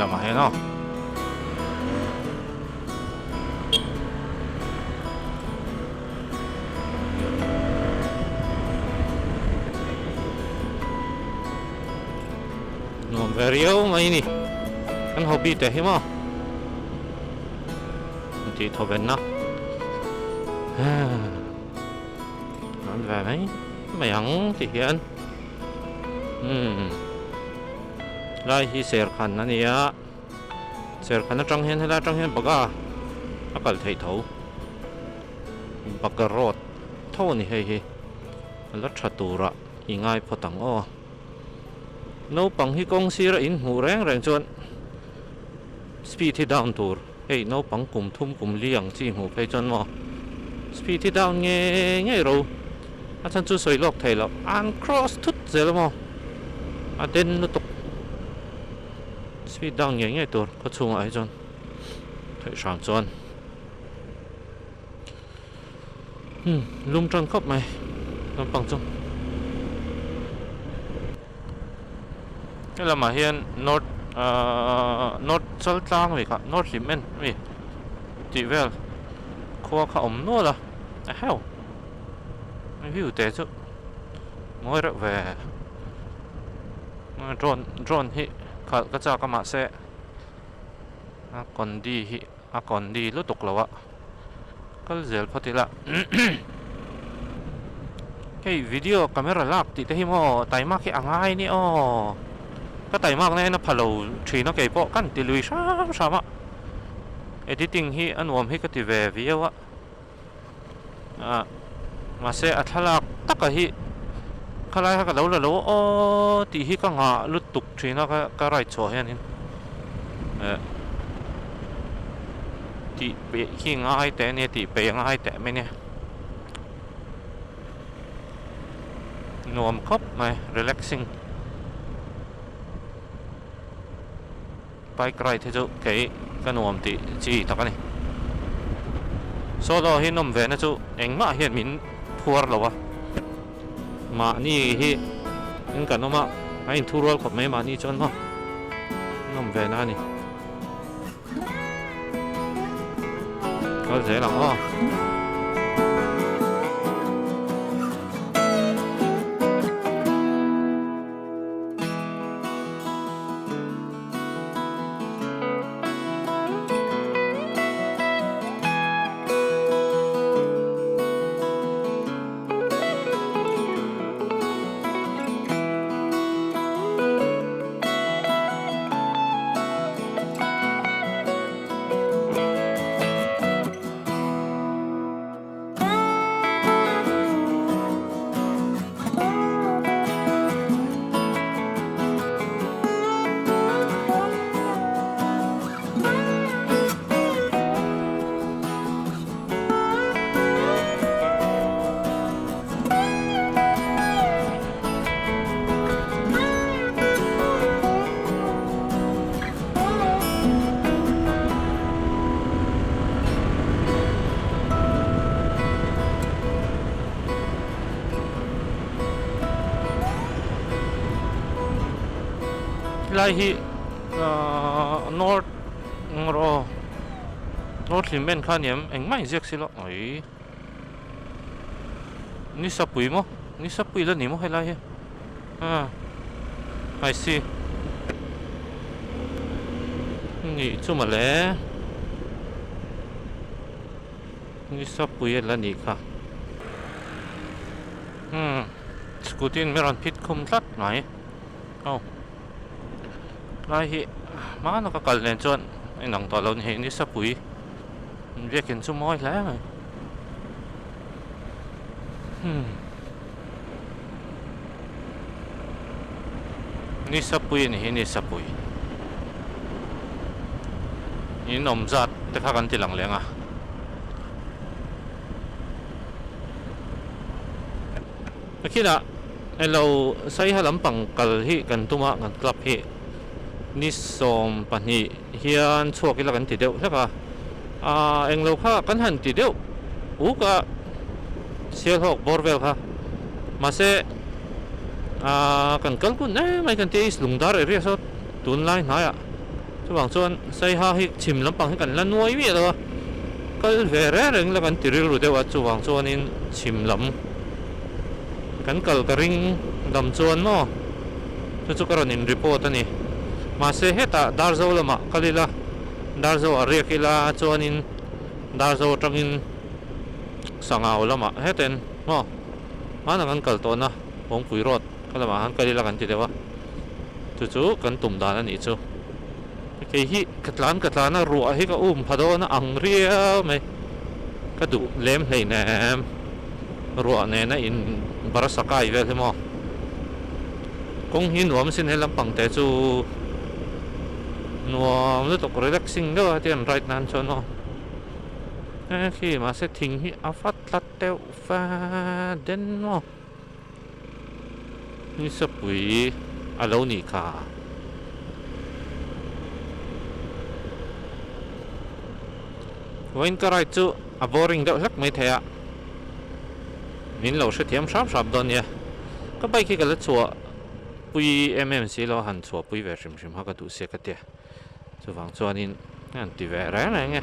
là mà hay nó nuông về riêu mà ini kan hobi teh himo chỉ thọ bên nó ăn về mấy mày hẳn thì hiện lại hi ser khan anh ya ser khan trong hiện hay là trong hiện bạc à akal thấy thấu bạc rốt thâu ni hay hi lót chặt tù ra hi ngay phật tăng o nấu bằng hi công si ra in hủ reng reng chuan speed hi down tour hey nấu bằng cùng thum cùng liang chi hủ phê chuan mo speed hi down nghe nghe rồi anh chân chú soi lọc thầy lọc anh cross thút dễ lắm mo anh đến nó tục speed down nghe nghe tour có chung ai chuan thầy sáng chuan lung tròn khóc mày nó bằng chung cái là mà hiện nốt nốt sơ trang vậy cả nốt cement vậy chỉ về khoa khảo ống nốt là hellไม่ผิวแต่จุมวยระแวโดรนฮิขัดกระจากมาเสะก่อนดีฮิก่อนดีลุตุกแล้ววะก็เจอพอดีละแค่วิดีโอคาเมราลักติดที่มอไต่มากแค่อ่างนี่อ๋อก็ไต่มากเนี่ยนะพะโล้ชีนกไก่ปอกันติลุยช้ำอ่ะเอดิติ้งฮิอันวอมฮิก็ติเววิวะมาเสอัทลักตักฮิขลายฮักเราละโลโอตีฮิก็งาลุตุกชีนะก็ไรชัวเฮียนี่ตีเปย์ฮิง่ายแต่เนี่ยตีเปย์ง่ายแต่ไม่เนี่ยนวมครบไหม relaxing ไปไกลที่จุเก๋ก็นวมตีจีตักนี่โซโล่ฮินนมเวนะจุเอ็งมาเฮียนมินพัวหรอวะมานี่ฮิเอ็งกันนมาไอ้ทุรอลขบไม่มานี่จนเนาะนมเวนะนี่ก็เจ๋งหลังอ๋อไล่ฮิNorthลิมเบนข้าเนี่ยเอ็งไม่เรียกสิละไอ้นี่สับปุ๋ยมั้งนี่สับปุ๋ยแล้วนี่มั้งให้ไล่ฮิไอซีนี่จุ่มแล้วนี่สับปุ๋ยแล้วนี่ค่ะสกูตินไม่รันพิษคุมทัดไหนเอาไล่ฮิมาแล้วก็กัดเลนจนไอ้หนังตัวเราเห็นนี่สับปุ๋ยเรียกกันชุ่มม้อยแล้วนี่สับปุ๋ยนี่สับปุ๋ยนี่นมจัดแต่ข้ากันที่หลังเลี้ยงอ่ะเมื่อกี้น่ะไอเราใช้ให้ลำปังกัลฮิกันตุ้มะกันกลับฮินี่ส่งปัญหาเฮียนชั่วกินละกันทีเดียวใช่ปะเอ็งเราค่ะกันหันทีเดียวก็เสียหกบอร์เวลค่ะมาเสกันกัลกุนไม่กันที่สุงดาร์เรียสตุนไลน์หายจ bang chuan sei ha hi chim lampang hi kan la nuai wi lo kal ve re reng la kan tiril ru dewa chu wang chuan in chim lam kan kal ka ring dam chuan no chu karon in report ani ma se heta darzo lama kalila darzo ariakila chuan in darzo tangin sangau lama heten mo mana kan kal to na hong pui rot kalama han kalila kan ti dewa chu kan tum dan ani chu ke hi katlana ruwa hi ka phado na ang ria mai ka du lem hlei nem ruwa ne na in barasakai vel mo kong hi nuam sin helam pang te chu nuam lu tok relaxing do tian right nan chon no khi mà sẽ thình hi afat lat teo fa den mo ni sa pui alo ni ka Wain karai chu a boring deuh hlek mai thea min lo hre thiam shrap shrap don ya ka bai khi kala chua pui mmc lo han chua pui ve shim shim ha ka du se ka te chu wang chuan in an ti ve ra na nge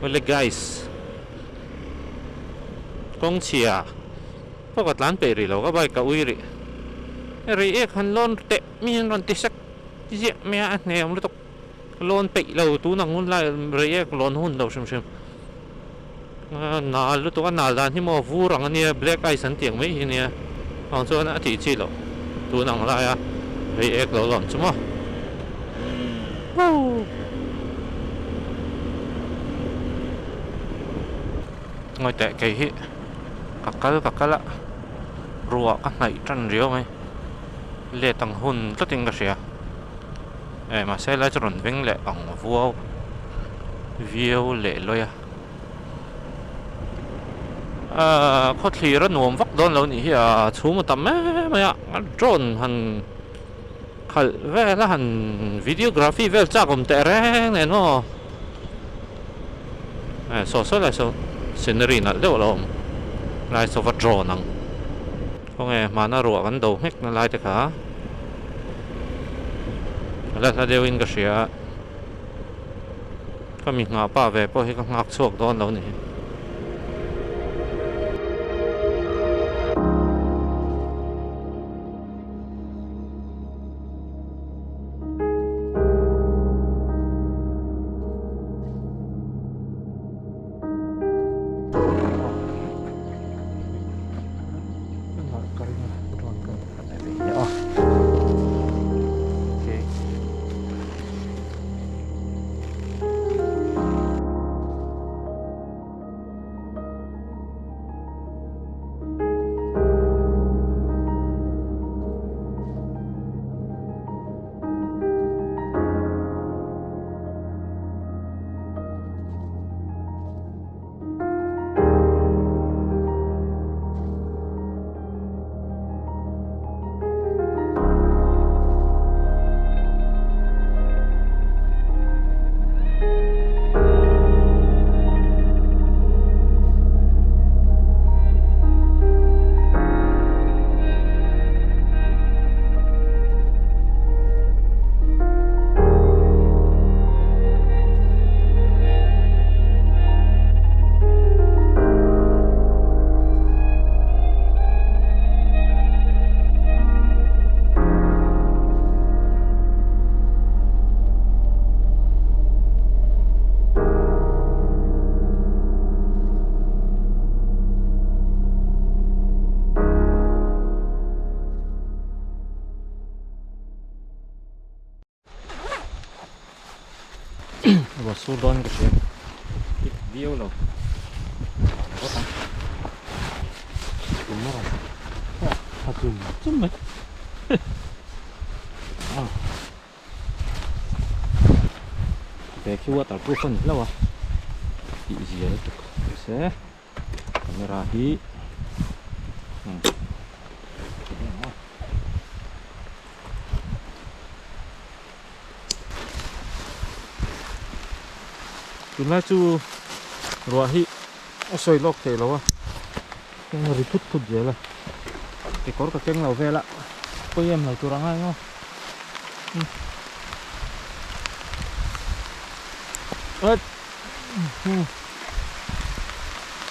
ole guys kong chia pakat lan pe ri lo ka bai ka ui ri ri ek han lon te min ron ti sak ji me a ne am lu tok lon pe lo tu nang hun lai ri ek lon hun lo shim shim na lu to na dan hi mo vu rang ani black eye san tiang mai hi ne ang chuan a ti chi lo tu nang la ya ri ek lo lon chuma ngồi tệ cái hi kakala ruwa ka nai tran rio mai le tang hun to ting ka sia mà sẽ lại chọn vinh lệ bằng vua view lệ lôi có thể rất nuông vóc đón lâu nhỉ chú một tầm mấy drone hẳn khẩn về là hẳn videography về chắc cũng tệ rẻ này nó số lại số scenery nè đâu rồi lại số vật drone nè không nghe mà nó ruộng cái đầu hết nó lại được hả là ta đều in cái gì á có mình ngã ba về bao nhiêu cái ngã chuột đó đâu nhỉ và số đón cái chuyện view rồi có tăng đúng rồi thật sự chút mấy để khi qua tàu phân lâu à gì gì đấy sẽ camera đi chúng ta chú rồi hi xoay lóc thế lâu à cái này thút thút vậy là cái có cái kênh nào về lại coi em là chú răng hay không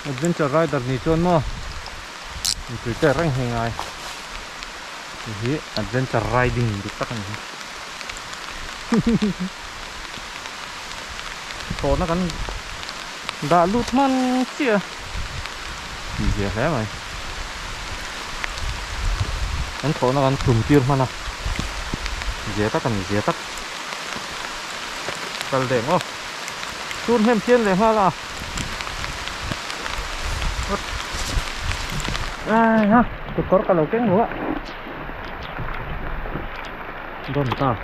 adventure rider ni chuan mo ni tui rang hengai hi adventure riding dik tak ani to na kan da lut man chia gì thế mày anh thổ nó còn trùng tiêu mà nào dễ tắt cần dễ tắt cần để ngô tuôn thêm thiên để hoa là ai ha tụi có cả lẩu cánh nữa đồn ta